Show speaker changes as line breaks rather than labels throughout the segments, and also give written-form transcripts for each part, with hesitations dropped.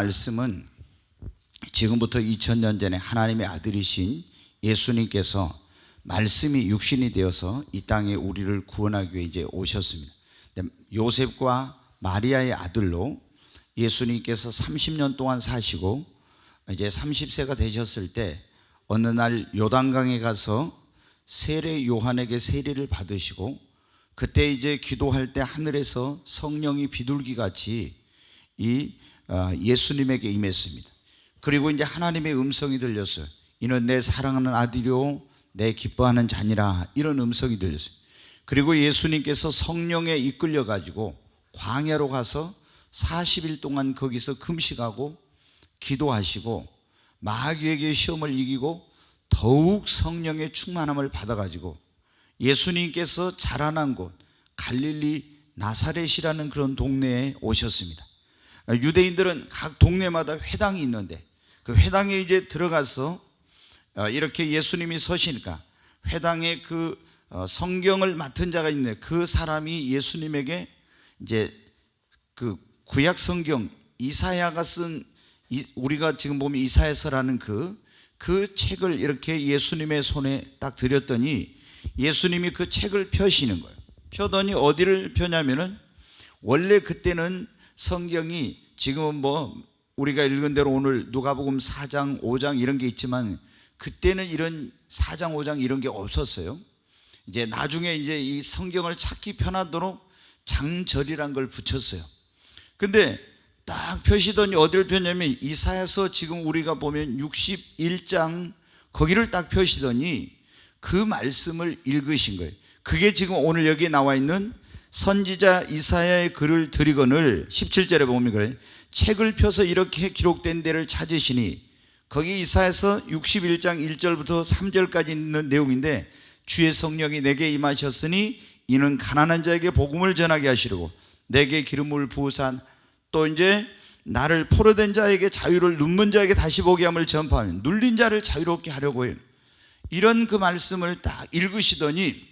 말씀은 지금부터 2000년 전에 하나님의 아들이신 예수님께서 말씀이 육신이 되어서 이 땅에 우리를 구원하기 위해 이제 오셨습니다. 요셉과 마리아의 아들로 예수님께서 30년 동안 사시고 이제 30세가 되셨을 때 어느 날 요단강에 가서 세례 요한에게 세례를 받으시고, 그때 이제 기도할 때 하늘에서 성령이 비둘기 같이 이 예수님에게 임했습니다. 그리고 이제 하나님의 음성이 들렸어요. 이는 내 사랑하는 아들이요 내 기뻐하는 자니라, 이런 음성이 들렸어요. 그리고 예수님께서 성령에 이끌려 가지고 광야로 가서 40일 동안 거기서 금식하고 기도하시고 마귀에게 시험을 이기고 더욱 성령의 충만함을 받아가지고 예수님께서 자라난 곳 갈릴리 나사렛이라는 그런 동네에 오셨습니다. 유대인들은 각 동네마다 회당이 있는데 그 회당에 이제 들어가서 이렇게 예수님이 서시니까 회당에 그 성경을 맡은 자가 있는데 그 사람이 예수님에게 이제 그 구약 성경 이사야가 쓴, 우리가 지금 보면 이사야서라는 그 책을 이렇게 예수님의 손에 딱 드렸더니 예수님이 그 책을 펴시는 거예요. 펴더니 어디를 펴냐면은, 원래 그때는 성경이 지금은 뭐 우리가 읽은 대로 오늘 누가복음 4장 5장 이런 게 있지만 그때는 이런 4장 5장 이런 게 없었어요. 이제 나중에 이제 이 성경을 찾기 편하도록 장절이란 걸 붙였어요. 근데 딱 펴시더니 어디를 펴냐면 이사야서 지금 우리가 보면 61장 거기를 딱 펴시더니 그 말씀을 읽으신 거예요. 그게 지금 오늘 여기에 나와 있는 선지자 이사야의 글을 드리거늘 17절에 보면 그래요. 책을 펴서 이렇게 기록된 데를 찾으시니, 거기 이사야서 61장 1절부터 3절까지 있는 내용인데, 주의 성령이 내게 임하셨으니 이는 가난한 자에게 복음을 전하게 하시려고 내게 기름을 부으사 또 이제 나를 포로된 자에게 자유를, 눈먼 자에게 다시 보게 함을 전파하며 눌린 자를 자유롭게 하려고 해요. 이런 그 말씀을 딱 읽으시더니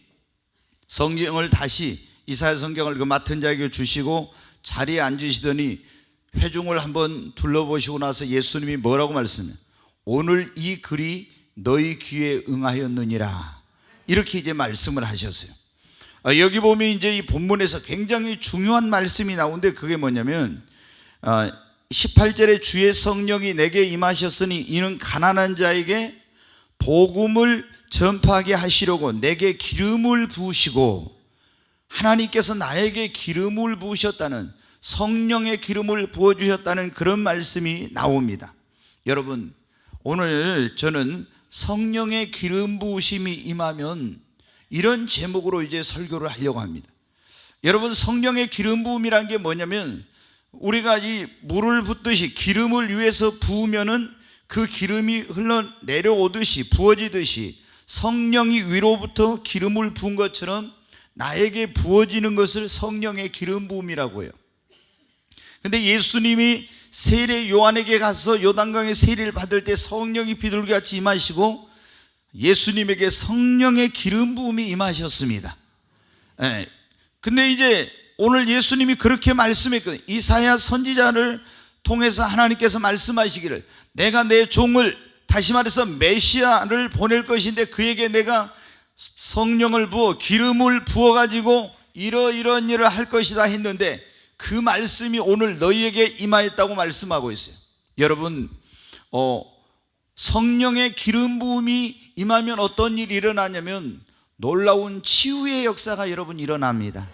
성경을 다시 이사야 성경을 그 맡은 자에게 주시고 자리에 앉으시더니 회중을 한번 둘러보시고 나서 예수님이 뭐라고 말씀해요? 오늘 이 글이 너희 귀에 응하였느니라, 이렇게 이제 말씀을 하셨어요. 여기 보면 이제 이 본문에서 굉장히 중요한 말씀이 나오는데 그게 뭐냐면 18절에 주의 성령이 내게 임하셨으니 이는 가난한 자에게 복음을 전파하게 하시려고 내게 기름을 부으시고, 하나님께서 나에게 기름을 부으셨다는, 성령의 기름을 부어주셨다는 그런 말씀이 나옵니다. 여러분, 오늘 저는 성령의 기름 부으심이 임하면 이런 제목으로 이제 설교를 하려고 합니다. 여러분, 성령의 기름 부음이란 게 뭐냐면, 우리가 이 물을 붓듯이 기름을 위해서 부으면은 그 기름이 흘러 내려오듯이 부어지듯이 성령이 위로부터 기름을 부은 것처럼 나에게 부어지는 것을 성령의 기름 부음이라고 해요. 근데 예수님이 세례 요한에게 가서 요단강에 세례를 받을 때 성령이 비둘기같이 임하시고 예수님에게 성령의 기름 부음이 임하셨습니다. 근데 이제 오늘 예수님이 그렇게 말씀했거든요. 이사야 선지자를 통해서 하나님께서 말씀하시기를 내가 내 종을, 다시 말해서 메시아를 보낼 것인데 그에게 내가 성령을 부어 기름을 부어가지고 이런 일을 할 것이다 했는데 그 말씀이 오늘 너희에게 임하였다고 말씀하고 있어요. 여러분, 성령의 기름 부음이 임하면 어떤 일이 일어나냐면 놀라운 치유의 역사가 여러분 일어납니다.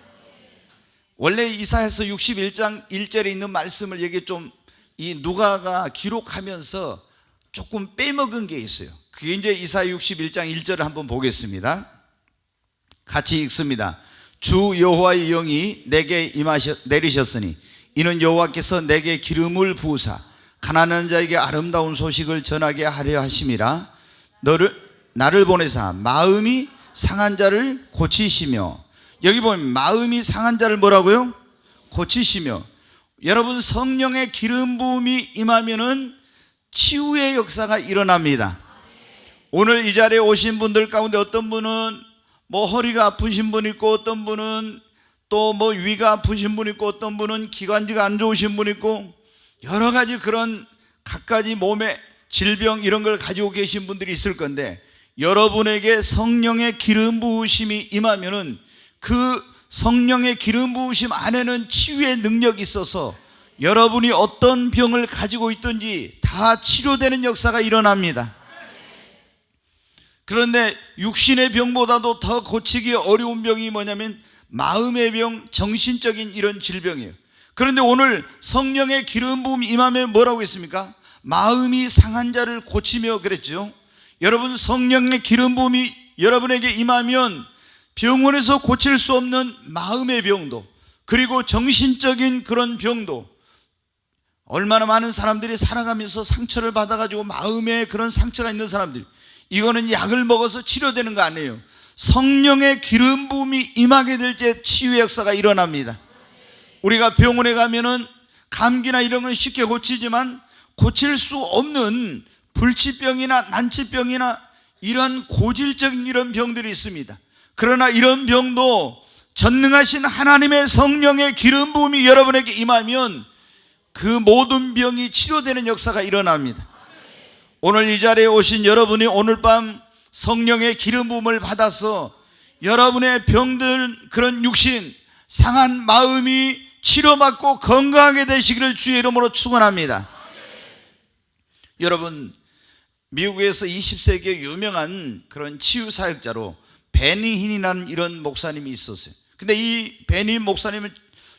원래 이사야서 61장 1절에 있는 말씀을 여기 좀 이 누가가 기록하면서 조금 빼먹은 게 있어요. 그게 이제 이사야 61장 1절을 한번 보겠습니다. 같이 읽습니다. 주 여호와의 영이 내게 내리셨으니 이는 여호와께서 내게 기름을 부으사 가난한 자에게 아름다운 소식을 전하게 하려 하심이라. 나를 보내사 마음이 상한 자를 고치시며, 여기 보면 마음이 상한 자를 뭐라고요? 고치시며. 여러분, 성령의 기름 부음이 임하면은 치유의 역사가 일어납니다. 오늘 이 자리에 오신 분들 가운데 어떤 분은 뭐 허리가 아프신 분 있고, 어떤 분은 또 뭐 위가 아프신 분 있고, 어떤 분은 기관지가 안 좋으신 분 있고, 여러 가지 그런 갖가지 몸의 질병 이런 걸 가지고 계신 분들이 있을 건데, 여러분에게 성령의 기름 부으심이 임하면은 그 성령의 기름 부으심 안에는 치유의 능력이 있어서 여러분이 어떤 병을 가지고 있든지 다 치료되는 역사가 일어납니다. 그런데 육신의 병보다도 더 고치기 어려운 병이 뭐냐면 마음의 병, 정신적인 이런 질병이에요. 그런데 오늘 성령의 기름 부음이 임하면 뭐라고 했습니까? 마음이 상한 자를 고치며 그랬죠. 여러분, 성령의 기름 부음이 여러분에게 임하면 병원에서 고칠 수 없는 마음의 병도, 그리고 정신적인 그런 병도, 얼마나 많은 사람들이 살아가면서 상처를 받아가지고 마음에 그런 상처가 있는 사람들, 이거는 약을 먹어서 치료되는 거 아니에요. 성령의 기름 부음이 임하게 될 때 치유의 역사가 일어납니다. 우리가 병원에 가면은 감기나 이런 건 쉽게 고치지만 고칠 수 없는 불치병이나 난치병이나 이런 고질적인 이런 병들이 있습니다. 그러나 이런 병도 전능하신 하나님의 성령의 기름 부음이 여러분에게 임하면 그 모든 병이 치료되는 역사가 일어납니다. 오늘 이 자리에 오신 여러분이 오늘 밤 성령의 기름 부음을 받아서 여러분의 병든 그런 육신, 상한 마음이 치료받고 건강하게 되시기를 주의 이름으로 축원합니다. 여러분, 미국에서 20세기에 유명한 그런 치유사역자로 베니힌이라는 이런 목사님이 있었어요. 근데 이 베니 목사님은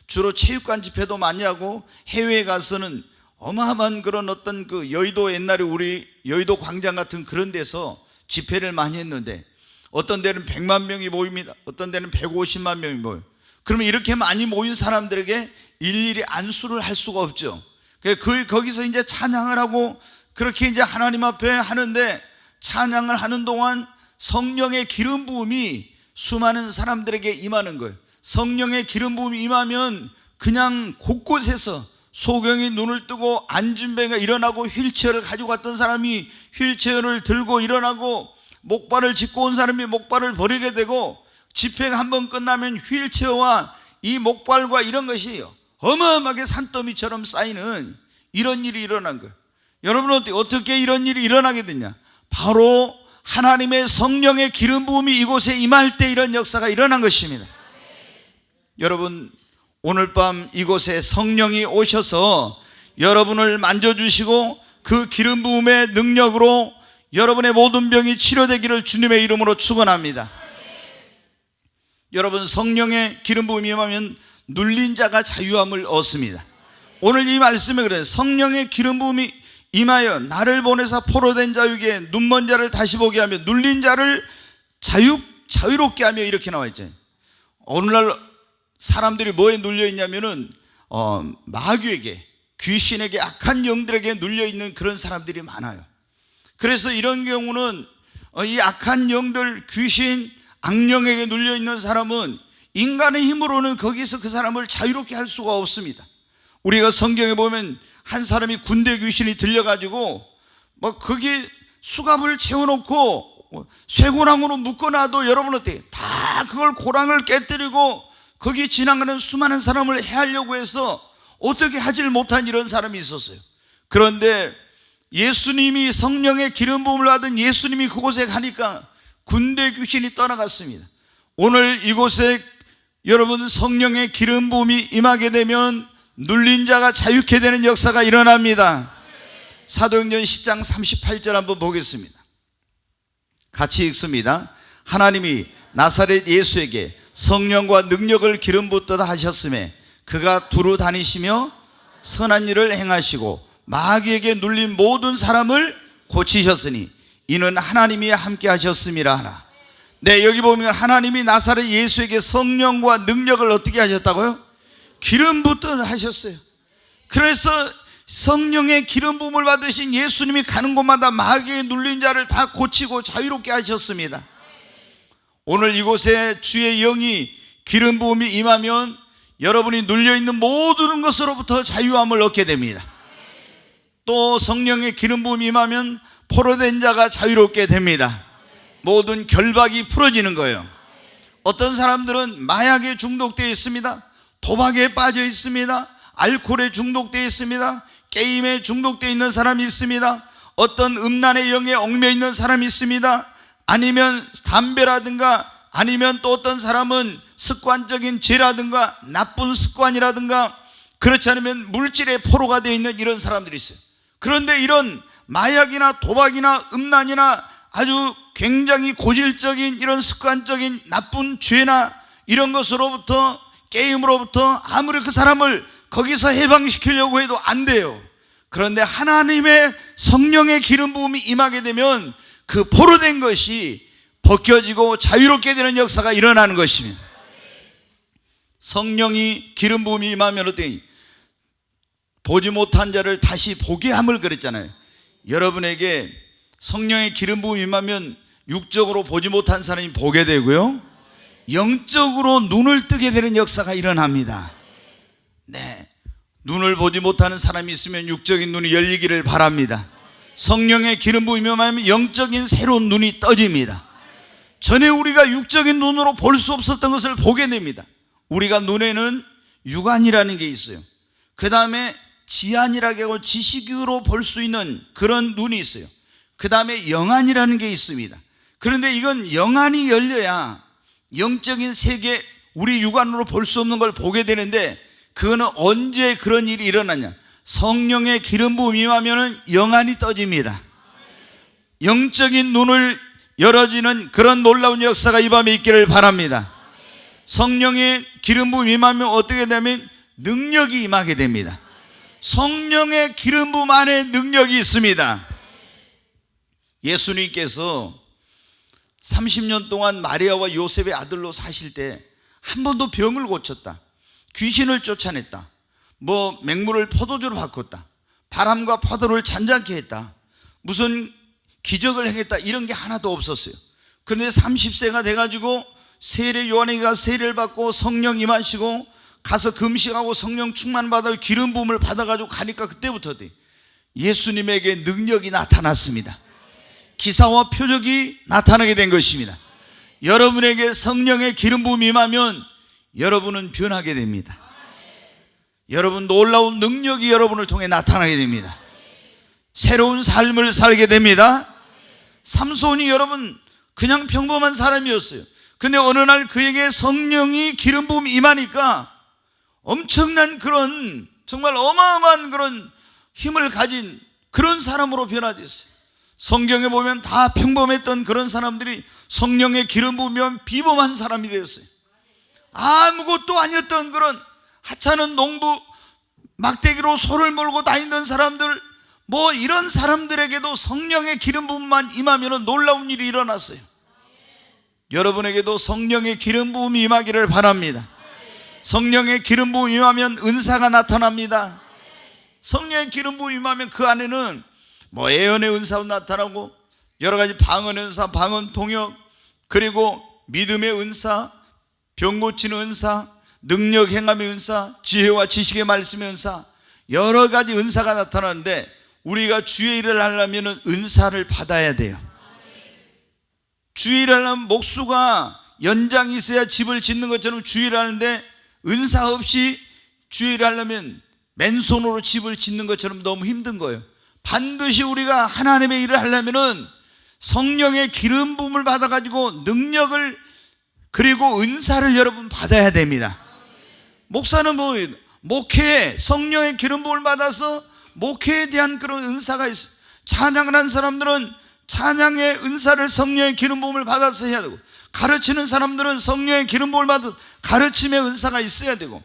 주로 체육관 집회도 많이 하고 해외에 가서는 어마어마한 그런 어떤 그 여의도, 옛날에 우리 여의도 광장 같은 그런 데서 집회를 많이 했는데, 어떤 데는 100만 명이 모입니다. 어떤 데는 150만 명이 모여요. 그러면 이렇게 많이 모인 사람들에게 일일이 안수를 할 수가 없죠. 거기서 이제 찬양을 하고 그렇게 이제 하나님 앞에 하는데, 찬양을 하는 동안 성령의 기름 부음이 수많은 사람들에게 임하는 거예요. 성령의 기름 부음이 임하면 그냥 곳곳에서 소경이 눈을 뜨고 앉은 배가 일어나고, 휠체어를 가지고 갔던 사람이 휠체어를 들고 일어나고, 목발을 짚고 온 사람이 목발을 버리게 되고, 집회가 한번 끝나면 휠체어와 이 목발과 이런 것이 어마어마하게 산더미처럼 쌓이는 이런 일이 일어난 거예요. 여러분은 어떻게 이런 일이 일어나게 됐냐? 바로 하나님의 성령의 기름 부음이 이곳에 임할 때 이런 역사가 일어난 것입니다. 여러분, 오늘 밤 이곳에 성령이 오셔서 여러분을 만져주시고 그 기름 부음의 능력으로 여러분의 모든 병이 치료되기를 주님의 이름으로 축원합니다. 여러분, 성령의 기름 부음이 임하면 눌린 자가 자유함을 얻습니다. 오늘 이 말씀에 그래요. 성령의 기름 부음이 임하여 나를 보내사 포로된 자에게 눈먼 자를 다시 보게 하며 눌린 자를 자유롭게 하며, 이렇게 나와 있잖아요. 오늘날 사람들이 뭐에 눌려 있냐면은 마귀에게, 귀신에게, 악한 영들에게 눌려 있는 그런 사람들이 많아요. 그래서 이런 경우는 이 악한 영들, 귀신, 악령에게 눌려 있는 사람은 인간의 힘으로는 거기서 그 사람을 자유롭게 할 수가 없습니다. 우리가 성경에 보면 한 사람이 군대 귀신이 들려가지고 거기 수갑을 채워놓고 쇠고랑으로 묶어놔도 여러분 어때요? 다 그걸 고랑을 깨뜨리고 거기 지나가는 수많은 사람을 해하려고 해서 어떻게 하질 못한 이런 사람이 있었어요. 그런데 예수님이, 성령의 기름 부음을 받은 예수님이 그곳에 가니까 군대 귀신이 떠나갔습니다. 오늘 이곳에 여러분 성령의 기름 부음이 임하게 되면 눌린 자가 자유케 되는 역사가 일어납니다. 사도행전 10장 38절 한번 보겠습니다. 같이 읽습니다. 하나님이 나사렛 예수에게 성령과 능력을 기름 붓듯 하셨음에 그가 두루 다니시며 선한 일을 행하시고 마귀에게 눌린 모든 사람을 고치셨으니 이는 하나님이 함께 하셨음이라 하나. 네, 여기 보면 하나님이 나사렛 예수에게 성령과 능력을 어떻게 하셨다고요? 기름 붓듯 하셨어요. 그래서 성령의 기름 부음을 받으신 예수님이 가는 곳마다 마귀에 눌린 자를 다 고치고 자유롭게 하셨습니다. 오늘 이곳에 주의 영이 기름 부음이 임하면 여러분이 눌려있는 모든 것으로부터 자유함을 얻게 됩니다. 또 성령의 기름 부음이 임하면 포로된 자가 자유롭게 됩니다. 모든 결박이 풀어지는 거예요. 어떤 사람들은 마약에 중독되어 있습니다. 도박에 빠져 있습니다. 알코올에 중독되어 있습니다. 게임에 중독되어 있는 사람이 있습니다. 어떤 음란의 영에 얽매여 있는 사람이 있습니다. 아니면 담배라든가, 아니면 또 어떤 사람은 습관적인 죄라든가 나쁜 습관이라든가, 그렇지 않으면 물질의 포로가 되어 있는 이런 사람들이 있어요. 그런데 이런 마약이나 도박이나 음란이나 아주 굉장히 고질적인 이런 습관적인 나쁜 죄나 이런 것으로부터, 게임으로부터 아무리 그 사람을 거기서 해방시키려고 해도 안 돼요. 그런데 하나님의 성령의 기름 부음이 임하게 되면 그 포로된 것이 벗겨지고 자유롭게 되는 역사가 일어나는 것입니다. 성령이 기름 부음이 임하면 어때요? 보지 못한 자를 다시 보게 함을 그랬잖아요. 여러분에게 성령의 기름 부음이 임하면 육적으로 보지 못한 사람이 보게 되고요, 영적으로 눈을 뜨게 되는 역사가 일어납니다. 네, 눈을 보지 못하는 사람이 있으면 육적인 눈이 열리기를 바랍니다. 성령의 기름 부음이 임하면 영적인 새로운 눈이 떠집니다. 전에 우리가 육적인 눈으로 볼 수 없었던 것을 보게 됩니다. 우리가 눈에는 육안이라는 게 있어요. 그 다음에 지안이라고 하고 지식으로 볼 수 있는 그런 눈이 있어요. 그 다음에 영안이라는 게 있습니다. 그런데 이건 영안이 열려야 영적인 세계, 우리 육안으로 볼 수 없는 걸 보게 되는데, 그거는 언제 그런 일이 일어나냐? 성령의 기름 부음이 임하면 영안이 떠집니다. 영적인 눈을 열어지는 그런 놀라운 역사가 이 밤에 있기를 바랍니다. 성령의 기름 부음이 임하면 어떻게 되면 능력이 임하게 됩니다. 성령의 기름 부음 안에 능력이 있습니다. 예수님께서 30년 동안 마리아와 요셉의 아들로 사실 때 한 번도 병을 고쳤다, 귀신을 쫓아냈다, 맹물을 포도주로 바꿨다, 바람과 파도를 잔잔케 했다, 무슨 기적을 행했다, 이런 게 하나도 없었어요. 그런데 30세가 돼가지고 세례 요한에게 세례를 받고 성령 임하시고 가서 금식하고 성령 충만 받아 기름 부음을 받아가지고 가니까 그때부터 예수님에게 능력이 나타났습니다. 기사와 표적이 나타나게 된 것입니다. 여러분에게 성령의 기름 부음이 임하면 여러분은 변하게 됩니다. 여러분, 놀라운 능력이 여러분을 통해 나타나게 됩니다. 새로운 삶을 살게 됩니다. 삼손이 여러분 그냥 평범한 사람이었어요. 근데 어느 날 그에게 성령이 기름 부음이 임하니까 엄청난 그런, 정말 어마어마한 그런 힘을 가진 그런 사람으로 변화됐어요. 성경에 보면 다 평범했던 그런 사람들이 성령의 기름 부으면 비범한 사람이 되었어요. 아무것도 아니었던 그런 하찮은 농부, 막대기로 소를 몰고 다니던 사람들, 이런 사람들에게도 성령의 기름 부음만 임하면 놀라운 일이 일어났어요. 여러분에게도 성령의 기름 부음이 임하기를 바랍니다. 성령의 기름 부음이 임하면 은사가 나타납니다. 성령의 기름 부음이 임하면 그 안에는 예언의 은사도 나타나고 여러 가지 방언의 은사, 방언 통역, 그리고 믿음의 은사, 병 고치는 은사, 능력 행함의 은사, 지혜와 지식의 말씀의 은사, 여러 가지 은사가 나타나는데, 우리가 주의 일을 하려면 은사를 받아야 돼요. 주의 일을 하려면 목수가 연장이 있어야 집을 짓는 것처럼 주의 일을 하는데, 은사 없이 주의 일을 하려면 맨손으로 집을 짓는 것처럼 너무 힘든 거예요. 반드시 우리가 하나님의 일을 하려면 성령의 기름 부음을 받아가지고 능력을, 그리고 은사를 여러분 받아야 됩니다. 목사는 목회에 성령의 기름 부음을 받아서 목회에 대한 그런 은사가 있어요. 찬양을 한 사람들은 찬양의 은사를 성령의 기름 부음을 받아서 해야 되고, 가르치는 사람들은 성령의 기름 부음을 받아서 가르침의 은사가 있어야 되고,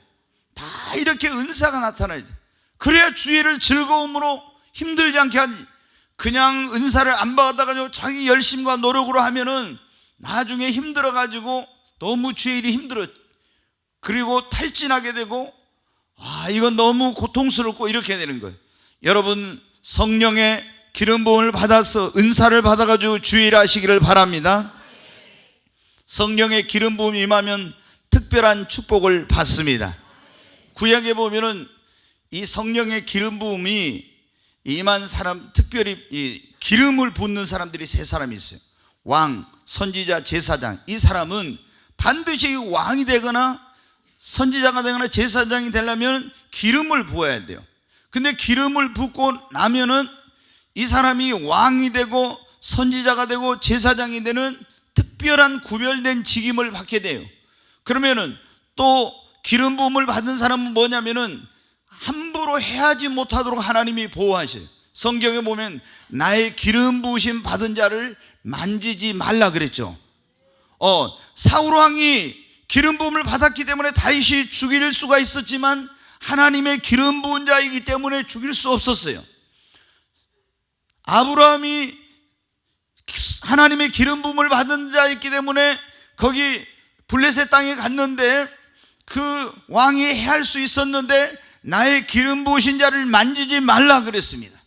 다 이렇게 은사가 나타나야 돼. 그래야 주의를 즐거움으로 힘들지 않게 하지. 그냥 은사를 안 받아가지고 자기 열심과 노력으로 하면은 나중에 힘들어가지고 너무 주의 일이 힘들어, 그리고 탈진하게 되고, 이건 너무 고통스럽고 이렇게 되는 거예요. 여러분, 성령의 기름 부음을 받아서 은사를 받아가지고 주의 일 하시기를 바랍니다. 성령의 기름 부음이 임하면 특별한 축복을 받습니다. 구약에 보면은 이 성령의 기름 부음이 임한 사람, 특별히 이 기름을 붓는 사람들이 세 사람이 있어요. 왕, 선지자, 제사장. 이 사람은 반드시 왕이 되거나 선지자가 되거나 제사장이 되려면 기름을 부어야 돼요. 근데 기름을 붓고 나면은 이 사람이 왕이 되고 선지자가 되고 제사장이 되는 특별한 구별된 직임을 받게 돼요. 그러면은 또 기름 부음을 받은 사람은 뭐냐면은 함부로 해하지 못하도록 하나님이 보호하셔요. 성경에 보면 나의 기름 부으심 받은 자를 만지지 말라 그랬죠. 사울 왕이 기름 부음을 받았기 때문에 다윗이 죽일 수가 있었지만 하나님의 기름 부은 자이기 때문에 죽일 수 없었어요. 아브라함이 하나님의 기름 부음을 받은 자였기 때문에 거기 블레셋 땅에 갔는데 그 왕이 해할 수 있었는데 나의 기름 부으신 자를 만지지 말라 그랬습니다.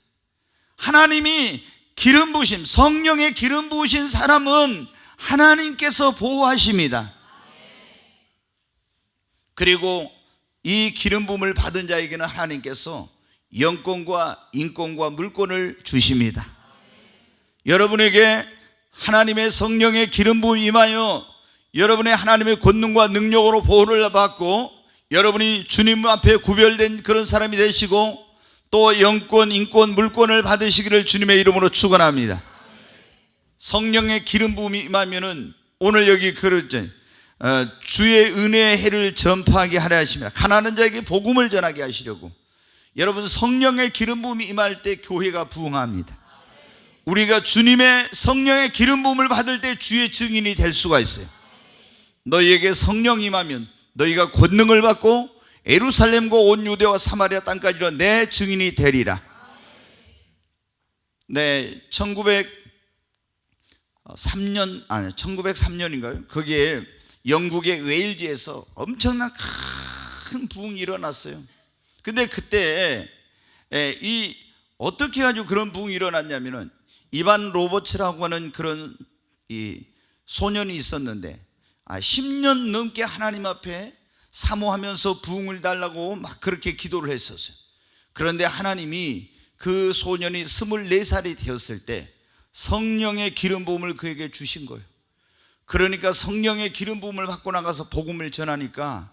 하나님이 기름 부으심, 성령의 기름 부으신 사람은 하나님께서 보호하십니다. 그리고 이 기름 부음을 받은 자에게는 하나님께서 영권과 인권과 물권을 주십니다. 여러분에게 하나님의 성령의 기름 부음 임하여 여러분의 하나님의 권능과 능력으로 보호를 받고 여러분이 주님 앞에 구별된 그런 사람이 되시고 또 영권, 인권, 물권을 받으시기를 주님의 이름으로 축원합니다. 성령의 기름 부음이 임하면은 오늘 여기 그러죠. 주의 은혜의 해를 전파하게 하려 하십니다. 가난한 자에게 복음을 전하게 하시려고. 여러분, 성령의 기름 부음이 임할 때 교회가 부흥합니다. 우리가 주님의 성령의 기름 부음을 받을 때 주의 증인이 될 수가 있어요. 너희에게 성령이 임하면 너희가 권능을 받고 예루살렘과 온 유대와 사마리아 땅까지로 내 증인이 되리라. 네, 1903년인가요? 거기에 영국의 웨일즈에서 엄청난 큰 부흥이 일어났어요. 근데 그때 어떻게 가지고 그런 부흥이 일어났냐면은 이반 로버츠라고 하는 그런 이 소년이 있었는데 10년 넘게 하나님 앞에 사모하면서 부흥을 달라고 막 그렇게 기도를 했었어요. 그런데 하나님이 그 소년이 24살이 되었을 때 성령의 기름 부음을 그에게 주신 거예요. 그러니까 성령의 기름 부음을 받고 나가서 복음을 전하니까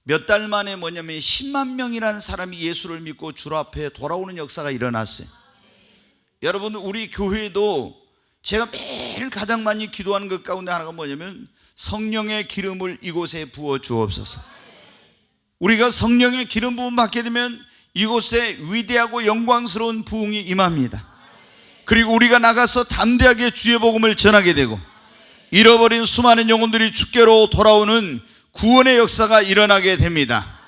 몇 달 만에 뭐냐면 10만 명이라는 사람이 예수를 믿고 주 앞에 돌아오는 역사가 일어났어요. 여러분, 우리 교회도 제가 매일 가장 많이 기도하는 것 가운데 하나가 뭐냐면 성령의 기름을 이곳에 부어 주옵소서. 우리가 성령의 기름 부음 받게 되면 이곳에 위대하고 영광스러운 부흥이 임합니다. 그리고 우리가 나가서 담대하게 주의 복음을 전하게 되고 잃어버린 수많은 영혼들이 주께로 돌아오는 구원의 역사가 일어나게 됩니다.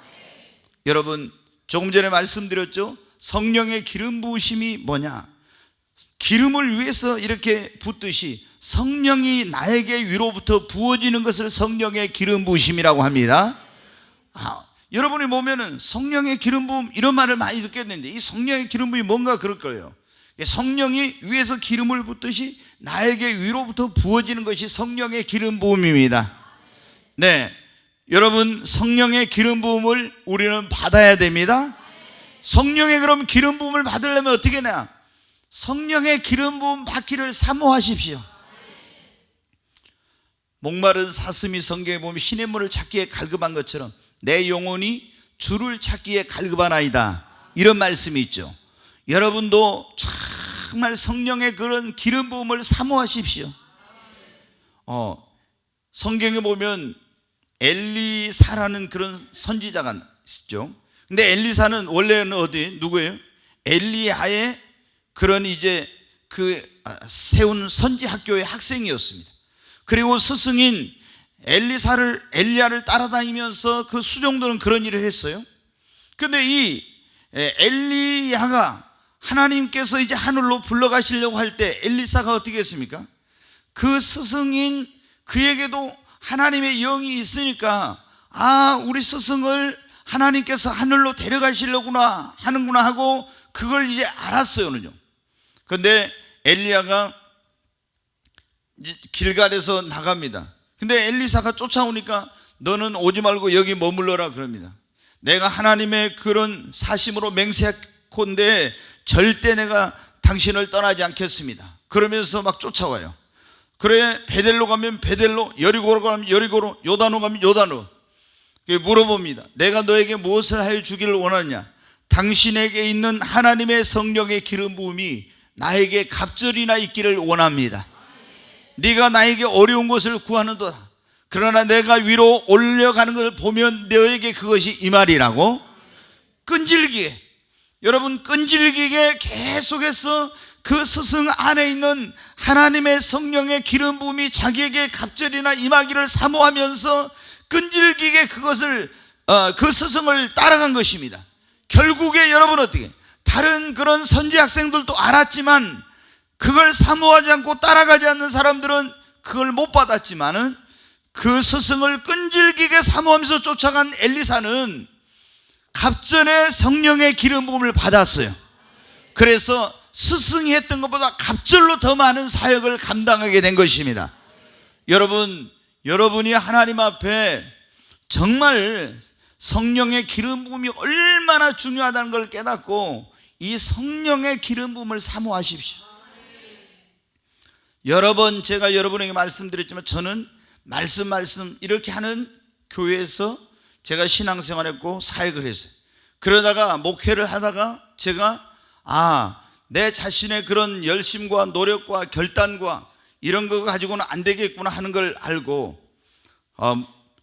여러분, 조금 전에 말씀드렸죠. 성령의 기름 부으심이 뭐냐? 기름을 위해서 이렇게 붓듯이 성령이 나에게 위로부터 부어지는 것을 성령의 기름 부으심이라고 합니다. 여러분이 보면은 성령의 기름 부음 이런 말을 많이 듣겠는데 이 성령의 기름 부음이 뭔가 그럴 거예요. 성령이 위에서 기름을 붓듯이 나에게 위로부터 부어지는 것이 성령의 기름 부음입니다. 네, 여러분, 성령의 기름 부음을 우리는 받아야 됩니다. 성령의 그럼 기름 부음을 받으려면 어떻게 해야? 성령의 기름 부음 받기를 사모하십시오. 목마른 사슴이 성경에 보면 시냇물을 찾기에 갈급한 것처럼 내 영혼이 주를 찾기에 갈급하나이다, 이런 말씀이 있죠. 여러분도 정말 성령의 그런 기름 부음을 사모하십시오. 성경에 보면 엘리사라는 그런 선지자가 있죠. 근데 엘리사는 원래는 누구예요? 엘리야의 그런 이제 세운 선지 학교의 학생이었습니다. 그리고 스승인 엘리야를 따라다니면서 그 수종들은 그런 일을 했어요. 근데 이 엘리야가 하나님께서 이제 하늘로 불러가시려고 할 때 엘리사가 어떻게 했습니까? 그 스승인 그에게도 하나님의 영이 있으니까 우리 스승을 하나님께서 하늘로 데려가시려구나 하는구나 하고 그걸 이제 알았어요. 그런데 엘리야가 이제 길갈에서 나갑니다. 근데 엘리사가 쫓아오니까 너는 오지 말고 여기 머물러라 그럽니다. 내가 하나님의 그런 사심으로 맹세하건대 절대 내가 당신을 떠나지 않겠습니다. 그러면서 막 쫓아와요. 그래, 베델로 가면 베델로, 여리고로 가면 여리고로, 요단으로 가면 요단으로 물어봅니다. 내가 너에게 무엇을 하여 주기를 원하느냐? 당신에게 있는 하나님의 성령의 기름 부음이 나에게 갑절이나 있기를 원합니다. 네가 나에게 어려운 것을 구하는도다. 그러나 내가 위로 올려가는 것을 보면 너에게 그것이 임하리라고. 끈질기게, 여러분, 끈질기게 계속해서 그 스승 안에 있는 하나님의 성령의 기름 부음이 자기에게 갑절이나 임하기를 사모하면서 끈질기게 그것을 그 스승을 따라간 것입니다. 결국에 여러분 어떻게, 다른 그런 선지 학생들도 알았지만 그걸 사모하지 않고 따라가지 않는 사람들은 그걸 못 받았지만은 그 스승을 끈질기게 사모하면서 쫓아간 엘리사는 갑절의 성령의 기름 부음을 받았어요. 그래서 스승이 했던 것보다 갑절로 더 많은 사역을 감당하게 된 것입니다. 여러분, 여러분이 하나님 앞에 정말 성령의 기름 부음이 얼마나 중요하다는 걸 깨닫고 이 성령의 기름 부음을 사모하십시오. 여러 번 제가 여러분에게 말씀드렸지만 저는 말씀 이렇게 하는 교회에서 제가 신앙생활했고 사역을 했어요. 그러다가 목회를 하다가 제가 내 자신의 그런 열심과 노력과 결단과 이런 거 가지고는 안 되겠구나 하는 걸 알고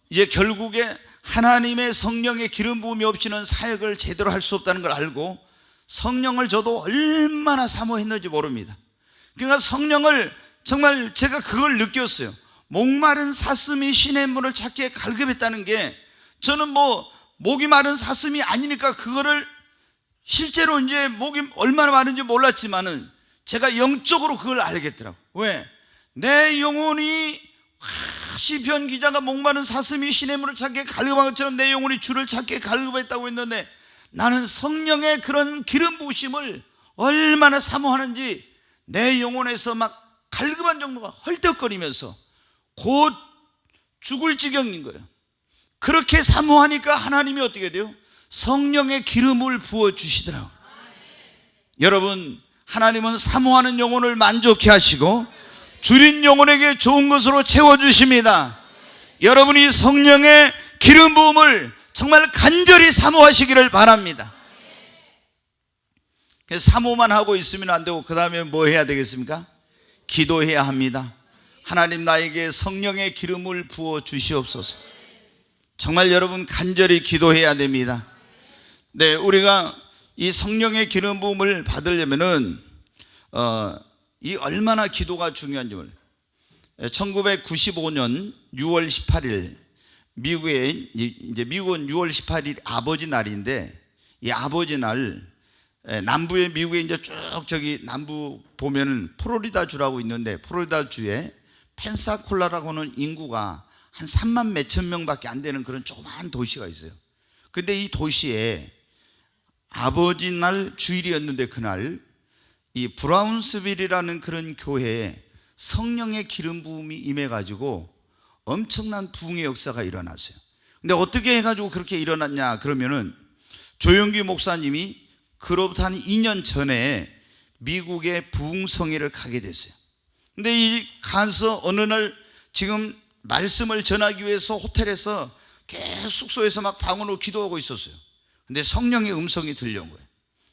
이제 결국에 하나님의 성령의 기름 부음이 없이는 사역을 제대로 할 수 없다는 걸 알고 성령을 저도 얼마나 사모했는지 모릅니다. 그러니까 성령을 정말 제가 그걸 느꼈어요. 목마른 사슴이 시냇물을 찾기에 갈급했다는 게, 저는 목이 마른 사슴이 아니니까 그거를 실제로 이제 목이 얼마나 마른지 몰랐지만은 제가 영적으로 그걸 알겠더라고. 왜? 내 영혼이 시편 기자가 목마른 사슴이 시냇물을 찾기에 갈급한 것처럼 내 영혼이 주를 찾기에 갈급했다고 했는데, 나는 성령의 그런 기름 부으심을 얼마나 사모하는지 내 영혼에서 막 갈급한 정도가 헐떡거리면서 곧 죽을 지경인 거예요. 그렇게 사모하니까 하나님이 어떻게 돼요? 성령의 기름을 부어주시더라고요. 여러분, 하나님은 사모하는 영혼을 만족해 하시고 줄인 영혼에게 좋은 것으로 채워주십니다. 여러분이 성령의 기름 부음을 정말 간절히 사모하시기를 바랍니다. 사모만 하고 있으면 안 되고 그 다음에 뭐 해야 되겠습니까? 기도해야 합니다. 하나님, 나에게 성령의 기름을 부어 주시옵소서. 정말 여러분 간절히 기도해야 됩니다. 네, 우리가 이 성령의 기름 부음을 받으려면은 이 얼마나 기도가 중요한지 몰라요. 1995년 6월 18일 미국은 6월 18일 아버지 날인데, 이 아버지 날 남부의 미국에 이제 쭉 저기 남부 보면은 플로리다 주라고 있는데, 플로리다 주에 펜사콜라라고 하는 인구가 한 3만 몇천 명밖에 안 되는 그런 조그마한 도시가 있어요. 근데 이 도시에 아버지 날 주일이었는데 그날 이 브라운스빌이라는 그런 교회에 성령의 기름 부음이 임해가지고 엄청난 부흥의 역사가 일어났어요. 근데 어떻게 해가지고 그렇게 일어났냐 그러면은 조영기 목사님이 그로부터 한 2년 전에 미국의 부흥성회를 가게 됐어요. 근데 이 가서 어느 날 지금 말씀을 전하기 위해서 호텔에서 계속 숙소에서 막 방언으로 기도하고 있었어요. 근데 성령의 음성이 들려온 거예요.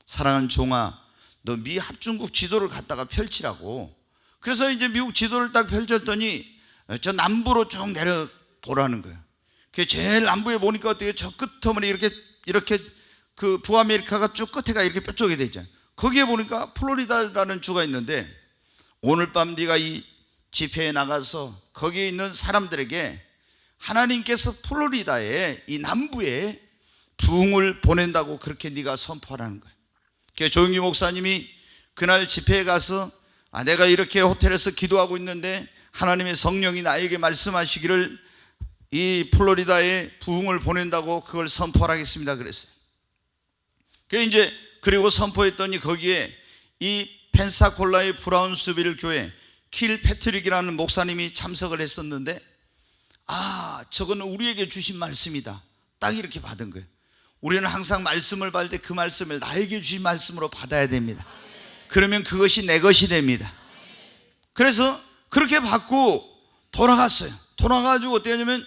사랑하는 종아, 너 미 합중국 지도를 갖다가 펼치라고. 그래서 이제 미국 지도를 딱 펼쳤더니 저 남부로 쭉 내려 보라는 거예요. 그 제일 남부에 보니까 어때요? 저 끝터머리 이렇게 그 북아메리카가 쭉 끝에가 이렇게 뾰족하게 돼 있잖아요. 거기에 보니까 플로리다라는 주가 있는데, 오늘 밤 네가 이 집회에 나가서 거기에 있는 사람들에게 하나님께서 플로리다에 이 남부에 부흥을 보낸다고 그렇게 네가 선포하라는 거예요. 그래서 조영기 목사님이 그날 집회에 가서 내가 이렇게 호텔에서 기도하고 있는데 하나님의 성령이 나에게 말씀하시기를 이 플로리다에 부흥을 보낸다고 그걸 선포하겠습니다 그랬어요. 그리고 선포했더니 거기에 이 펜사콜라의 브라운스빌 교회 킬 패트릭이라는 목사님이 참석을 했었는데, 저거는 우리에게 주신 말씀이다 딱 이렇게 받은 거예요. 우리는 항상 말씀을 받을 때 그 말씀을 나에게 주신 말씀으로 받아야 됩니다. 그러면 그것이 내 것이 됩니다. 그래서 그렇게 받고 돌아갔어요. 돌아가지고 어떻게 하냐면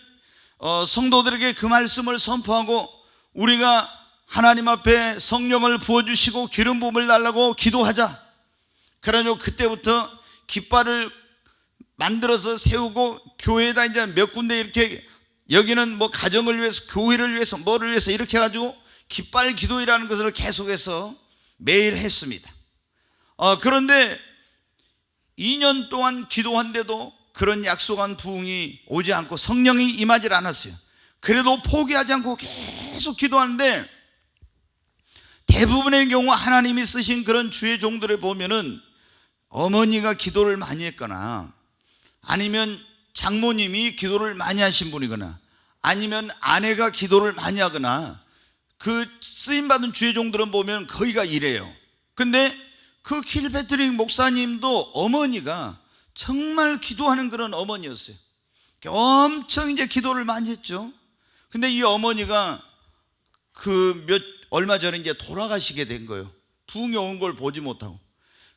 성도들에게 그 말씀을 선포하고 우리가 하나님 앞에 성령을 부어주시고 기름 부음을 달라고 기도하자. 그래가지고 그때부터 깃발을 만들어서 세우고 교회에다 이제 몇 군데 이렇게 여기는 뭐 가정을 위해서, 교회를 위해서, 뭐를 위해서 이렇게 해가지고 깃발 기도회라는 것을 계속해서 매일 했습니다. 그런데 2년 동안 기도한데도 그런 약속한 부흥이 오지 않고 성령이 임하지 않았어요. 그래도 포기하지 않고 계속 기도하는데 대부분의 경우 하나님이 쓰신 그런 주의 종들을 보면은 어머니가 기도를 많이 했거나 아니면 장모님이 기도를 많이 하신 분이거나 아니면 아내가 기도를 많이 하거나 그 쓰임받은 주의 종들은 보면 거의가 이래요. 근데 그 킬패트릭 목사님도 어머니가 정말 기도하는 그런 어머니였어요. 엄청 이제 기도를 많이 했죠. 근데 이 어머니가 얼마 전에 이제 돌아가시게 된 거예요. 부흥이 온 걸 보지 못하고.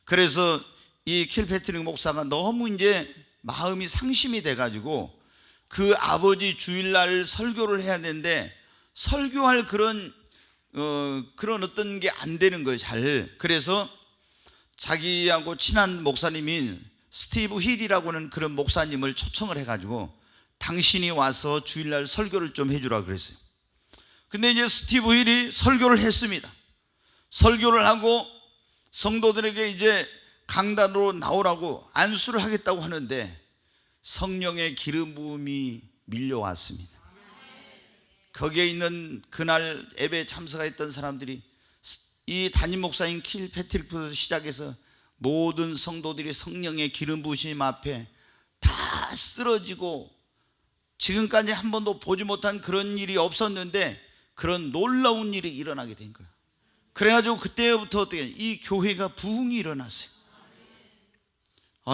그래서 이 킬패트릭 목사가 너무 이제 마음이 상심이 돼가지고 그 아버지 주일날 설교를 해야 되는데 설교할 그런 어떤 게 안 되는 거예요, 잘. 그래서 자기하고 친한 목사님인 스티브 힐이라고 하는 그런 목사님을 초청을 해가지고 당신이 와서 주일날 설교를 좀 해주라 그랬어요. 근데 이제 스티브 힐이 설교를 했습니다. 설교를 하고 성도들에게 이제 강단으로 나오라고 안수를 하겠다고 하는데 성령의 기름 부음이 밀려왔습니다. 거기에 있는 그날 예배에 참석했던 사람들이 이 담임 목사인 킬패트릭부터 시작해서 모든 성도들이 성령의 기름 부으심 앞에 다 쓰러지고 지금까지 한 번도 보지 못한 그런 일이 없었는데 그런 놀라운 일이 일어나게 된 거예요. 그래가지고 그때부터 어떻게 이 교회가 부흥이 일어났어요.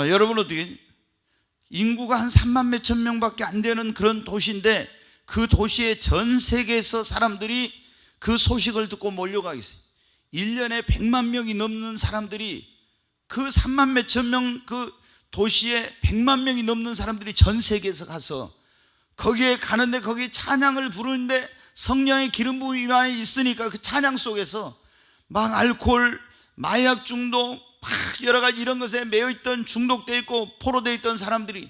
여러분 어떻게 인구가 한 3만 몇천 명밖에 안 되는 그런 도시인데 그 도시에 전 세계에서 사람들이 그 소식을 듣고 몰려가 있어요. 1년에 100만 명이 넘는 사람들이 그 3만 몇천 명 그 도시에 100만 명이 넘는 사람들이 전 세계에서 가서 거기에 가는데 거기에 찬양을 부르는데 성령의 기름 부음이 있으니까 그 찬양 속에서 막 알코올, 마약 중독, 막 여러 가지 이런 것에 매여 있던 중독되어 있고 포로되어 있던 사람들이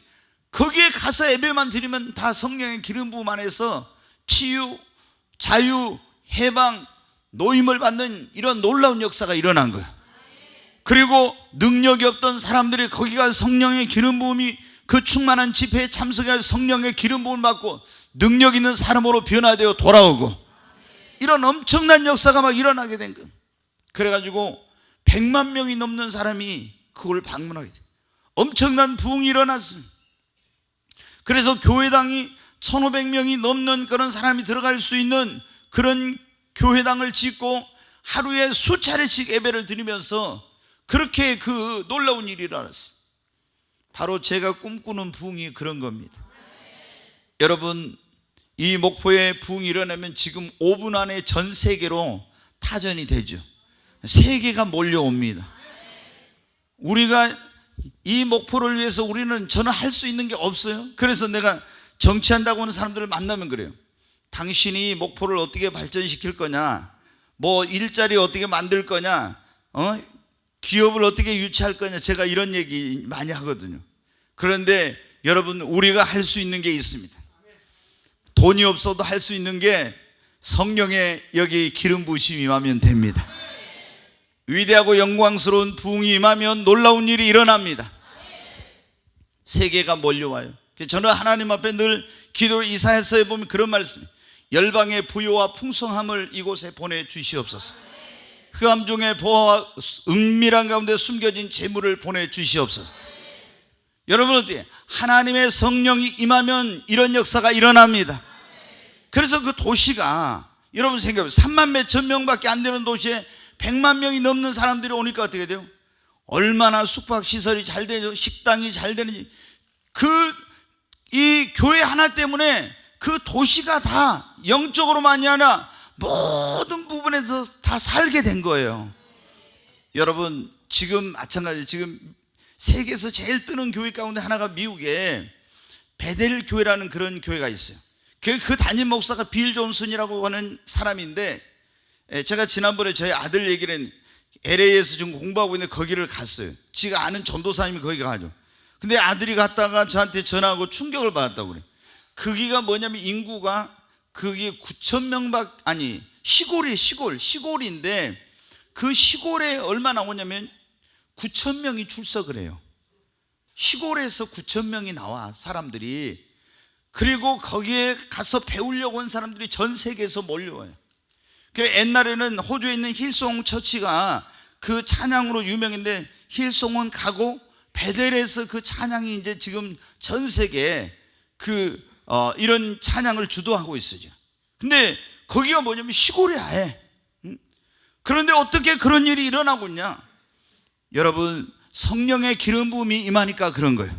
거기에 가서 예배만 드리면 다 성령의 기름 부음 안에서 치유, 자유, 해방, 노임을 받는 이런 놀라운 역사가 일어난 거예요. 그리고 능력이 없던 사람들이 거기 가서 성령의 기름 부음이 그 충만한 집회에 참석해서 성령의 기름 부음을 받고 능력 있는 사람으로 변화되어 돌아오고 이런 엄청난 역사가 막 일어나게 된 거예요. 그래가지고 100만 명이 넘는 사람이 그걸 방문하게 돼요. 엄청난 부흥이 일어났어요. 그래서 교회당이 1500명이 넘는 그런 사람이 들어갈 수 있는 그런 교회당을 짓고 하루에 수차례씩 예배를 드리면서 그렇게 그 놀라운 일이 일어났어요. 바로 제가 꿈꾸는 부흥이 그런 겁니다. 여러분 이 목포에 부흥이 일어나면 지금 5분 안에 전 세계로 타전이 되죠. 세계가 몰려옵니다. 우리가 이 목포를 위해서 저는 할 수 있는 게 없어요. 그래서 내가 정치한다고 하는 사람들을 만나면 그래요. 당신이 목포를 어떻게 발전시킬 거냐, 뭐 일자리 어떻게 만들 거냐, 기업을 어떻게 유치할 거냐, 제가 이런 얘기 많이 하거든요. 그런데 여러분 우리가 할 수 있는 게 있습니다. 돈이 없어도 할 수 있는 게 성령의 여기 기름 부으심이 임하면 됩니다. 위대하고 영광스러운 부흥이 임하면 놀라운 일이 일어납니다. 세계가 몰려와요. 저는 하나님 앞에 늘 기도 이사야서에 보면 그런 말씀, 열방의 부요와 풍성함을 이곳에 보내주시옵소서. 흑암 중에 보화와 은밀한 가운데 숨겨진 재물을 보내주시옵소서. 여러분 어때요? 하나님의 성령이 임하면 이런 역사가 일어납니다. 그래서 그 도시가 여러분 생각해보세요. 3만 몇천 명밖에 안 되는 도시에 100만 명이 넘는 사람들이 오니까 어떻게 돼요? 얼마나 숙박시설이 잘 되죠. 식당이 잘 되는지. 이 교회 하나 때문에 그 도시가 다 영적으로만이 아니라 모든 부분에서 다 살게 된 거예요. 여러분 지금 마찬가지, 지금 세계에서 제일 뜨는 교회 가운데 하나가 미국에 베델 교회라는 그런 교회가 있어요. 그 담임 목사가 빌 존슨이라고 하는 사람인데 제가 지난번에 저희 아들 얘기를 했는데 LA에서 지금 공부하고 있는데 거기를 갔어요. 지가 아는 전도사님이 거기 가죠. 근데 아들이 갔다가 저한테 전화하고 충격을 받았다고 그래. 거기가 뭐냐면 인구가 그게 9,000명 아니 시골인데 그 시골에 얼마 나오냐면 9,000명이 출석을 해요. 시골에서 9,000명이 나와 사람들이. 그리고 거기에 가서 배우려고 온 사람들이 전 세계에서 몰려와요. 그래 옛날에는 호주에 있는 힐송 처치가 그 찬양으로 유명인데 힐송은 가고 베델에서 그 찬양이 이제 지금 전 세계에 이런 찬양을 주도하고 있어요. 근데 거기가 뭐냐면 시골에 아예. 그런데 어떻게 그런 일이 일어나고 있냐? 여러분 성령의 기름 부음이 임하니까 그런 거예요.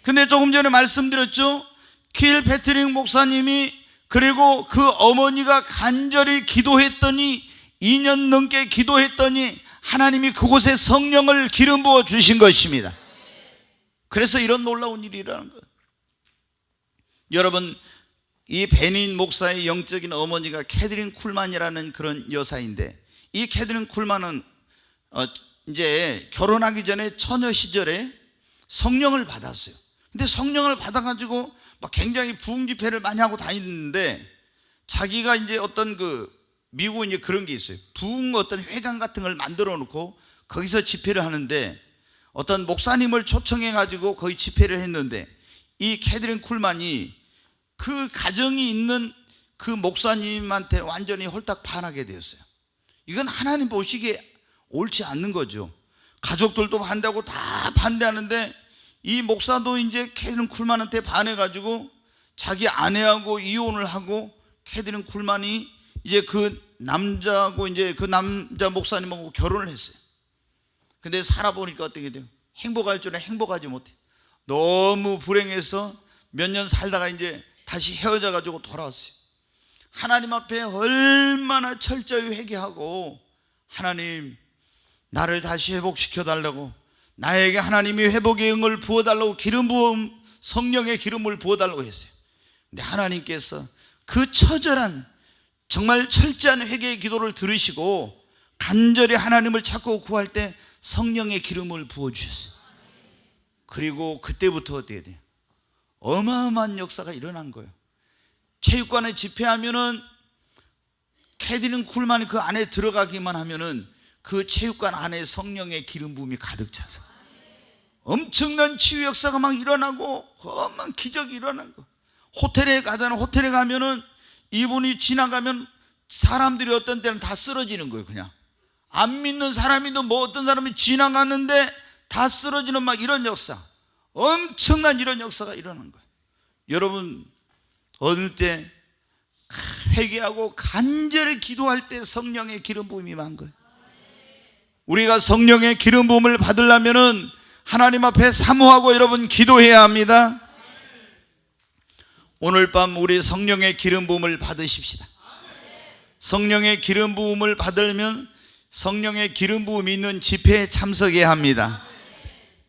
근데 조금 전에 말씀드렸죠. 킬 패트릭 목사님이 그리고 그 어머니가 간절히 기도했더니 2년 넘게 기도했더니 하나님이 그곳에 성령을 기름 부어 주신 것입니다. 그래서 이런 놀라운 일이 일어나는 거예요. 여러분 이 베닌 목사의 영적인 어머니가 캐드린 쿨만이라는 그런 여사인데, 이 캐드린 쿨만은 이제 결혼하기 전에 처녀 시절에 성령을 받았어요. 근데 성령을 받아가지고 막 굉장히 부흥 집회를 많이 하고 다니는데, 자기가 이제 어떤 미국은 이제 그런 게 있어요. 부흥 어떤 회관 같은 걸 만들어 놓고 거기서 집회를 하는데, 어떤 목사님을 초청해 가지고 거기 집회를 했는데, 이 캐드린 쿨만이 그 가정이 있는 그 목사님한테 완전히 홀딱 반하게 되었어요. 이건 하나님 보시기에 옳지 않는 거죠. 가족들도 반대하고 다 반대하는데 이 목사도 이제 캐드린 쿨만한테 반해가지고 자기 아내하고 이혼을 하고 캐드린 쿨만이 이제 그 남자하고 이제 그 남자 목사님하고 결혼을 했어요. 근데 살아보니까 어떻게 돼요? 행복할 줄에 행복하지 못해. 너무 불행해서 몇 년 살다가 이제 다시 헤어져 가지고 돌아왔어요. 하나님 앞에 얼마나 철저히 회개하고, 하나님 나를 다시 회복시켜 달라고, 나에게 하나님이 회복의 영을 부어달라고 기름 부음, 성령의 기름을 부어달라고 했어요. 근데 하나님께서 그 처절한 정말 철저한 회개의 기도를 들으시고 간절히 하나님을 찾고 구할 때 성령의 기름을 부어주셨어요. 그리고 그때부터 어떻게 돼요? 어마어마한 역사가 일어난 거예요. 체육관에 집회하면은 캐드린 쿨만이 그 안에 들어가기만 하면은 그 체육관 안에 성령의 기름 부음이 가득 차서 엄청난 치유 역사가 막 일어나고 어마어마한 기적이 일어난 거. 호텔에 가잖아요. 호텔에 가면은 이분이 지나가면 사람들이 어떤 때는 다 쓰러지는 거예요. 그냥 안 믿는 사람이도 뭐 어떤 사람이 지나갔는데 다 쓰러지는 막 이런 역사, 엄청난 이런 역사가 일어난 거예요. 여러분 어느 때 회개하고 간절히 기도할 때 성령의 기름 부음이 임한 거예요. 우리가 성령의 기름 부음을 받으려면은 하나님 앞에 사모하고 여러분 기도해야 합니다. 오늘 밤 우리 성령의 기름 부음을 받으십시다. 성령의 기름 부음을 받으려면 성령의 기름 부음이 있는 집회에 참석해야 합니다.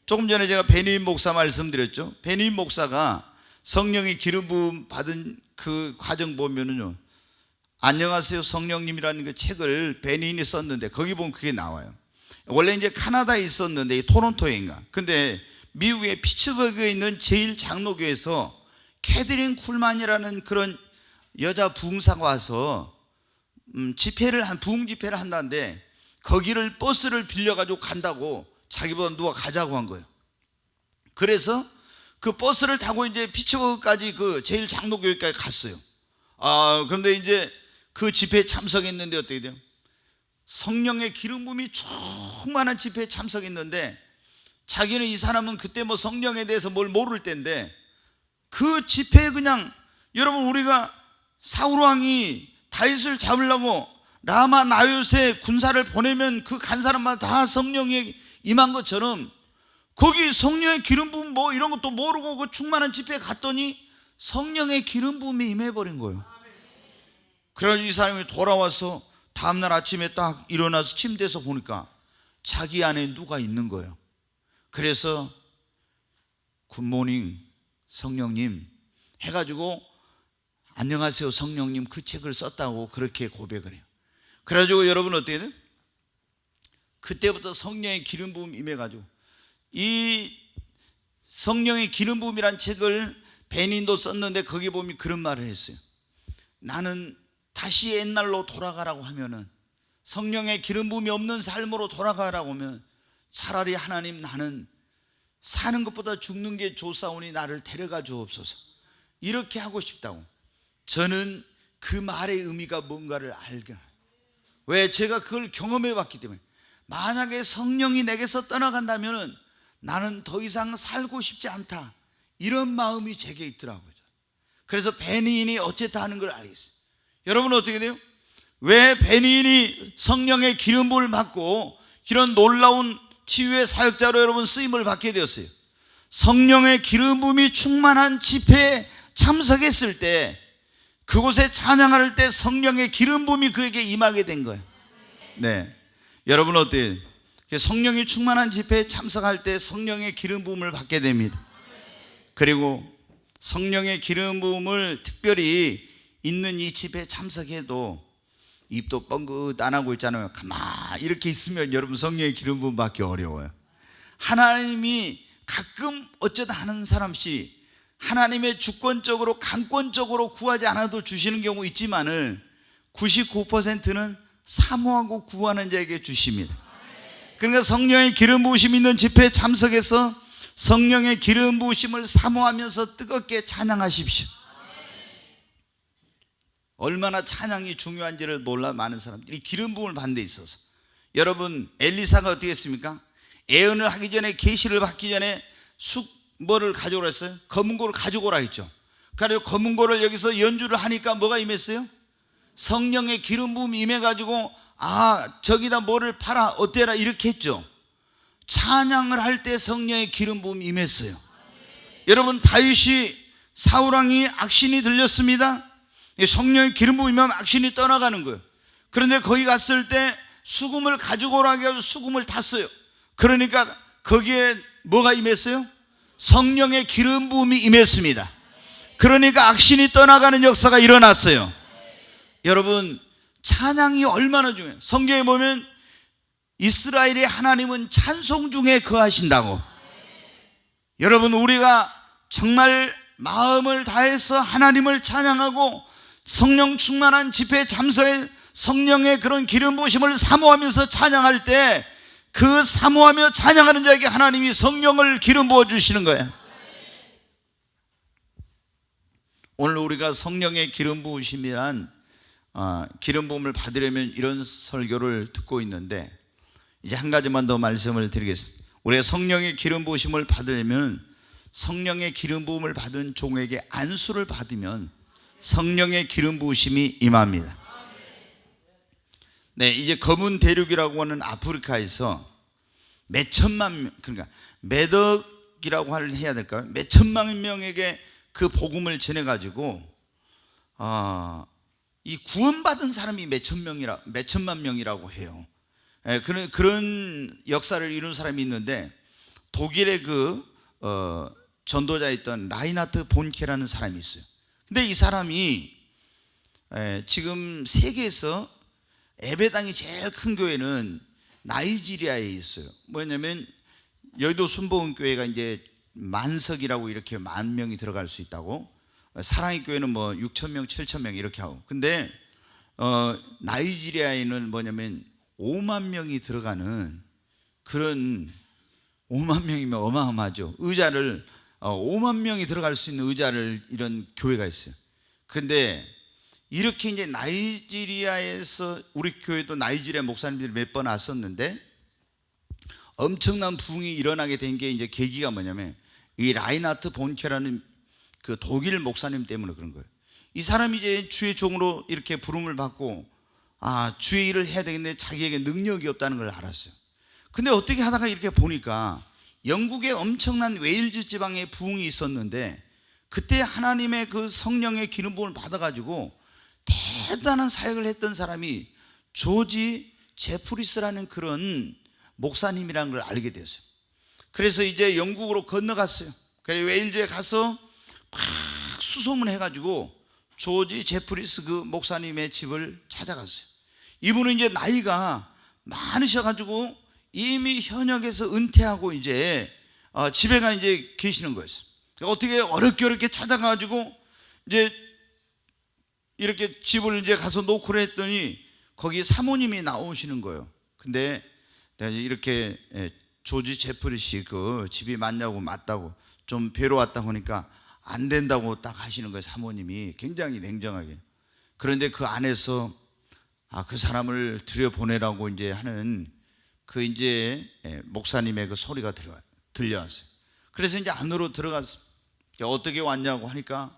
조금 전에 제가 베닌 목사 말씀드렸죠. 베닌 목사가 성령의 기름 부음 받은 그 과정 보면은요, 안녕하세요 성령님이라는 그 책을 베닌이 썼는데 거기 보면 그게 나와요. 원래 이제 카나다에 있었는데 토론토인가. 근데 미국의 피츠버그에 있는 제일 장로교에서 캐드린 쿨만이라는 그런 여자 부흥사가 와서 부흥 집회를 한다는데 거기를 버스를 빌려가지고 간다고, 자기보다 누가 가자고 한 거예요. 그래서 그 버스를 타고 이제 피츠버그까지 그 제일 장로교회까지 갔어요. 그런데 이제 그 집회에 참석했는데 어떻게 돼요? 성령의 기름 부음이 충만한 집회에 참석했는데, 자기는 이 사람은 그때 뭐 성령에 대해서 뭘 모를 때인데 그 집회에 그냥, 여러분 우리가 사울 왕이 다윗을 잡으려고 라마 나요새 군사를 보내면 그 간 사람마다 다 성령에 임한 것처럼 거기 성령의 기름 부음 뭐 이런 것도 모르고 그 충만한 집회에 갔더니 성령의 기름 부음이 임해버린 거예요. 그래서 이 사람이 돌아와서 다음날 아침에 딱 일어나서 침대에서 보니까 자기 안에 누가 있는 거예요. 그래서 굿모닝 성령님 해가지고 안녕하세요 성령님 그 책을 썼다고 그렇게 고백을 해요. 그래가지고 여러분 어떻게 돼요? 그때부터 성령의 기름 부음 임해가지고, 이 성령의 기름 부음이란 책을 베닌도 썼는데 거기 보면 그런 말을 했어요. 나는 다시 옛날로 돌아가라고 하면은, 성령의 기름 부음이 없는 삶으로 돌아가라고 하면 차라리 하나님, 나는 사는 것보다 죽는 게 좋사오니 나를 데려가 주옵소서, 이렇게 하고 싶다고. 저는 그 말의 의미가 뭔가를 알게. 왜? 제가 그걸 경험해 봤기 때문에. 만약에 성령이 내게서 떠나간다면 나는 더 이상 살고 싶지 않다, 이런 마음이 제게 있더라고요. 그래서 베니인이 어쨌다 하는 걸 알겠어요. 여러분 어떻게 돼요? 왜 베니인이 성령의 기름 부음을 받고 이런 놀라운 치유의 사역자로 여러분 쓰임을 받게 되었어요? 성령의 기름 부음이 충만한 집회에 참석했을 때, 그곳에 찬양할 때 성령의 기름 부음이 그에게 임하게 된 거예요. 네, 여러분 어때요? 성령이 충만한 집회에 참석할 때 성령의 기름 부음을 받게 됩니다. 그리고 성령의 기름 부음을 특별히 있는 이 집회에 참석해도 입도 뻥긋 안 하고 있잖아요. 가만히 이렇게 있으면 여러분 성령의 기름 부음 받기 어려워요. 하나님이 가끔 어쩌다 하는 사람씩 하나님의 주권적으로 강권적으로 구하지 않아도 주시는 경우 있지만은 99%는 사모하고 구하는 자에게 주십니다. 그러니까 성령의 기름 부으심 있는 집회에 참석해서 성령의 기름 부으심을 사모하면서 뜨겁게 찬양하십시오. 얼마나 찬양이 중요한지를 몰라 많은 사람들이 기름 부음을 받는 데 있어서. 여러분 엘리사가 어떻게 했습니까? 예언을 하기 전에, 계시를 받기 전에 뭐를 가져오라 했어요? 검은 고를 가져오라 했죠. 그래서 검은 고를 여기서 연주를 하니까 뭐가 임했어요? 성령의 기름 부음이 임해가지고, 저기다 뭐를 팔아 어때라 이렇게 했죠. 찬양을 할 때 성령의 기름 부음이 임했어요. 여러분 다윗이 사울왕이 악신이 들렸습니다. 성령의 기름 부음이면 악신이 떠나가는 거예요. 그런데 거기 갔을 때 수금을 가지고 오라고 해서 수금을 탔어요. 그러니까 거기에 뭐가 임했어요? 성령의 기름 부음이 임했습니다. 그러니까 악신이 떠나가는 역사가 일어났어요. 여러분 찬양이 얼마나 중요해요. 성경에 보면 이스라엘의 하나님은 찬송 중에 거하신다고. 여러분 우리가 정말 마음을 다해서 하나님을 찬양하고 성령 충만한 집회에 참석해 성령의 그런 기름 부으심을 사모하면서 찬양할 때, 그 사모하며 찬양하는 자에게 하나님이 성령을 기름 부어 주시는 거예요. 오늘 우리가 성령의 기름 부으심이란 기름 부음을 받으려면 이런 설교를 듣고 있는데, 이제 한 가지만 더 말씀을 드리겠습니다. 우리가 성령의 기름 부으심을 받으려면 성령의 기름 부음을 받은 종에게 안수를 받으면 성령의 기름 부으심이 임합니다. 네, 이제 검은 대륙이라고 하는 아프리카에서 몇 천만 명, 그러니까 매덕이라고 해야 될까요? 몇 천만 명에게 그 복음을 전해가지고 이 구원받은 사람이 몇 천만 명이라고 해요. 예, 그런 역사를 이룬 사람이 있는데, 독일의 전도자였던 라인하트 본케라는 사람이 있어요. 근데 이 사람이 지금 세계에서 예배당이 제일 큰 교회는 나이지리아에 있어요. 뭐냐면 여의도 순복음교회가 이제 만석이라고 이렇게 10,000명이 들어갈 수 있다고, 사랑의 교회는 뭐 6,000명, 7,000명 이렇게 하고. 근데 나이지리아에는 뭐냐면 5만 명이 들어가는 그런, 5만 명이면 어마어마하죠. 의자를 5만 명이 들어갈 수 있는 의자를 이런 교회가 있어요. 근데 이렇게 이제 나이지리아에서, 우리 교회도 나이지리아 목사님들이 몇 번 왔었는데 엄청난 부흥이 일어나게 된 게 이제 계기가 뭐냐면 이 라인하트 본케라는 그 독일 목사님 때문에 그런 거예요. 이 사람이 이제 주의 종으로 이렇게 부름을 받고 주의 일을 해야 되겠는데 자기에게 능력이 없다는 걸 알았어요. 근데 어떻게 하다가 이렇게 보니까 영국의 엄청난 웨일즈 지방에 부흥이 있었는데, 그때 하나님의 그 성령의 기름 부음을 받아가지고 대단한 사역을 했던 사람이 조지 제프리스라는 그런 목사님이라는 걸 알게 되었어요. 그래서 이제 영국으로 건너갔어요. 그래서 웨일즈에 가서 막 수소문 해가지고 조지 제프리스 그 목사님의 집을 찾아갔어요. 이분은 이제 나이가 많으셔가지고 이미 현역에서 은퇴하고 이제 집에가 이제 계시는 거였어요. 그러니까 어떻게 어렵게 찾아가지고 이제 이렇게 집을 이제 가서 놓고 했더니 거기 사모님이 나오시는 거예요. 근데 내가 이렇게 조지 제프리 씨 그 집이 맞냐고 맞다고 좀 뵈러 왔다고 하니까 안 된다고 딱 하시는 거예요. 사모님이 굉장히 냉정하게. 그런데 그 안에서 그 사람을 들여보내라고 이제 하는 그 이제 목사님의 그 소리가 들려왔어요. 그래서 이제 안으로 들어갔어요. 어떻게 왔냐고 하니까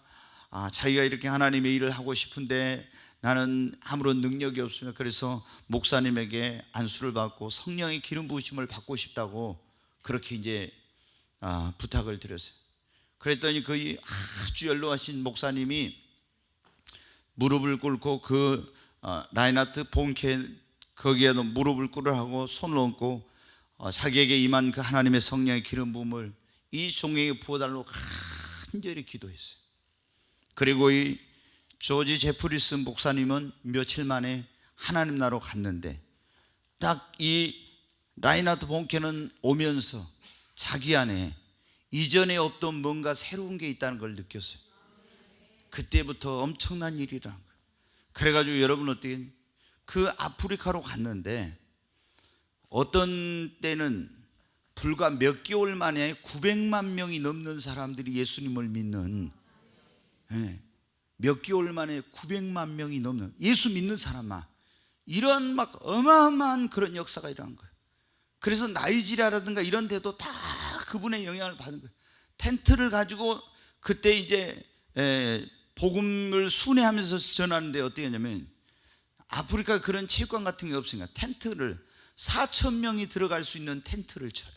자기가 이렇게 하나님의 일을 하고 싶은데 나는 아무런 능력이 없으면 그래서 목사님에게 안수를 받고 성령의 기름 부으심을 받고 싶다고 그렇게 이제 부탁을 드렸어요. 그랬더니 그 아주 연로하신 목사님이 무릎을 꿇고 그 라인하트 본케 거기에도 무릎을 꿇으라고 손을 얹고 자기에게 임한 그 하나님의 성령의 기름 부음을 이 종에게 부어달라고 간절히 기도했어요. 그리고 이 조지 제프리스 목사님은 며칠 만에 하나님 나라로 갔는데 딱 이 라인하트 본케는 오면서 자기 안에 이전에 없던 뭔가 새로운 게 있다는 걸 느꼈어요. 그때부터 엄청난 일이라는 거예요. 그래가지고 여러분 어떻게 그 아프리카로 갔는데 어떤 때는 불과 몇 개월 만에 900만 명이 넘는 사람들이 예수님을 믿는, 몇 개월 만에 900만 명이 넘는 예수 믿는 사람만, 이런 막 어마어마한 그런 역사가 일어난 거예요. 그래서 나이지리아라든가 이런 데도 다 그분의 영향을 받은 거예요. 텐트를 가지고 그때 이제 복음을 순회하면서 전하는데 어떻게 하냐면 아프리카 그런 체육관 같은 게 없으니까 텐트를 4,000명이 들어갈 수 있는 텐트를 쳐요.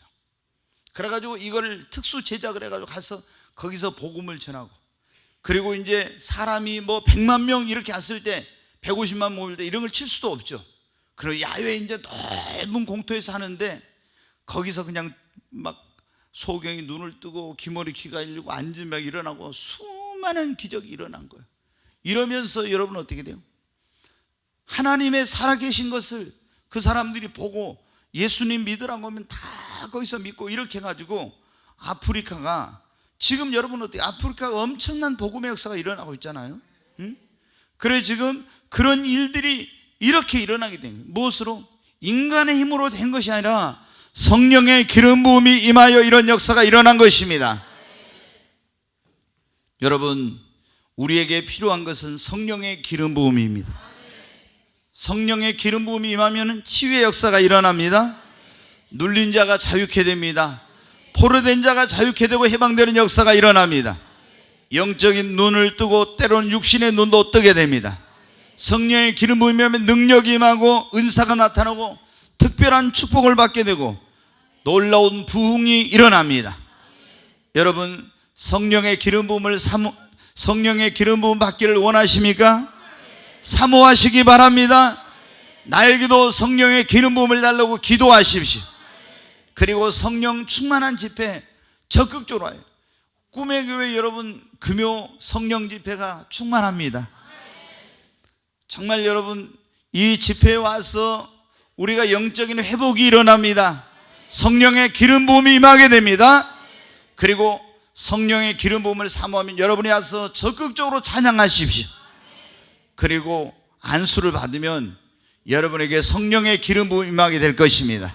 그래가지고 이걸 특수 제작을 해가지고 가서 거기서 복음을 전하고, 그리고 이제 사람이 뭐 100만 명 이렇게 왔을 때 150만 모일 때 이런 걸 칠 수도 없죠. 그리고 야외에 이제 넓은 공터에서 하는데 거기서 그냥 막 소경이 눈을 뜨고 기머리 귀가 열리고 앉으면 막 일어나고 수많은 기적이 일어난 거예요. 이러면서 여러분 어떻게 돼요? 하나님의 살아계신 것을 그 사람들이 보고 예수님 믿으라고 하면 다 거기서 믿고 이렇게 해가지고 아프리카가 지금 여러분 어때요? 아프리카가 엄청난 복음의 역사가 일어나고 있잖아요. 그래 지금 그런 일들이 이렇게 일어나게 된 거예요. 무엇으로? 인간의 힘으로 된 것이 아니라 성령의 기름 부음이 임하여 이런 역사가 일어난 것입니다. 여러분 우리에게 필요한 것은 성령의 기름 부음입니다. 성령의 기름 부음이 임하면 치유의 역사가 일어납니다. 눌린 자가 자유케 됩니다. 포로된 자가 자유케 되고 해방되는 역사가 일어납니다. 영적인 눈을 뜨고 때로는 육신의 눈도 뜨게 됩니다. 성령의 기름 부음이 임하면 능력이 임하고 은사가 나타나고 특별한 축복을 받게 되고 놀라운 부흥이 일어납니다. 여러분 성령의 기름 부음을 성령의 기름 부음 받기를 원하십니까? 사모하시기 바랍니다. 나에게도 성령의 기름 부음을 달라고 기도하십시오. 그리고 성령 충만한 집회 적극적으로 와요. 꿈의 교회 여러분 금요 성령 집회가 충만합니다. 정말 여러분 이 집회에 와서 우리가 영적인 회복이 일어납니다. 성령의 기름 부음이 임하게 됩니다. 그리고 성령의 기름 부음을 사모하면 여러분이 와서 적극적으로 찬양하십시오. 그리고 안수를 받으면 여러분에게 성령의 기름 부음이 임하게 될 것입니다.